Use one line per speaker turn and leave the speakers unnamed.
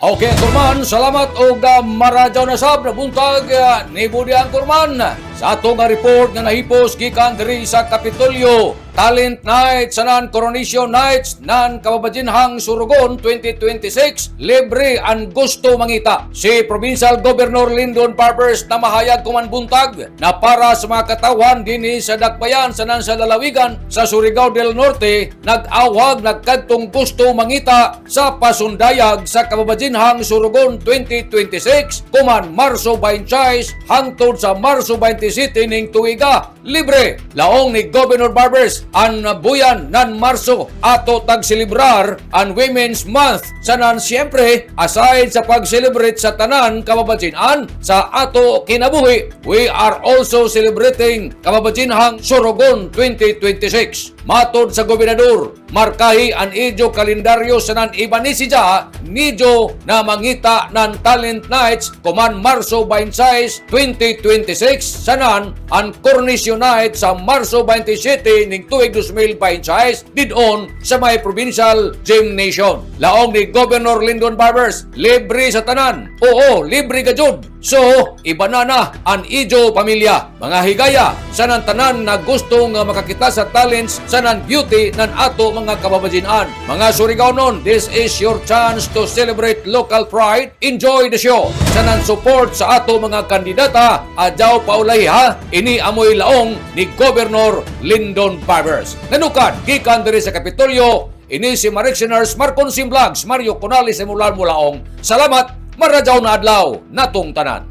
Okay, Kurman, salamat o maradyaw na sab na buntag ni Budian Kurman. Sa atong report nga nahipos gikan diri sa Kapitolyo, Talent Night sanan Coronation Nights nan Kababadinhang Surugon 2026, libre ang gusto mangita. Si Provincial Governor Lyndon Barbers na mahayag kuman buntag na para sa mga katawan dinhi sa Dakbayan sanan sa lalawigan sa Surigao del Norte, nag-awag nagkadtong gusto mangita sa pasundayag sa Kababadinhang Surugon 2026 kuman Marso 26 hangtod sa Marso 27 ning tuiga, libre. Laong ni Governor Barbers ang buyan nan Marso ato tagselebrar ang Women's Month sanan siyempre aside sa pag-celebrate sa tanan kababadsinan sa ato kinabuhi, we are also celebrating Kababadinhang Surugon 2026. Matod sa gobernador, markahi ang idyo kalendaryo sanan ibanisija nidyo na mangita ng Talent Nights kuman Marso 26, 2026 sanan ang Coronation Night sa Marso 27 ning tuig 2026 didon sa may Provincial Gymnasium. Laong ni Governor Lyndon Barbers, libre sa tanan. Oo, libre ka jud. So, iba na ang idyo pamilya. Mga higaya, sanan tanan na gustong makakita sa talents sanan beauty nan ato mga kababadsinan. Mga Surigaonon, this is your chance to celebrate local pride. Enjoy the show. Sanan support sa ato mga kandidata, adyaw paulay ha. Ini amoy laong ni Governor Lyndon Barbers. Nanukan, gikan diri sa Kapitolyo, ini si Marictioners Marcon Sim Vlogs, Mario Conales Emulan Mulaong. Salamat, maradyaw na adlaw natong tanan.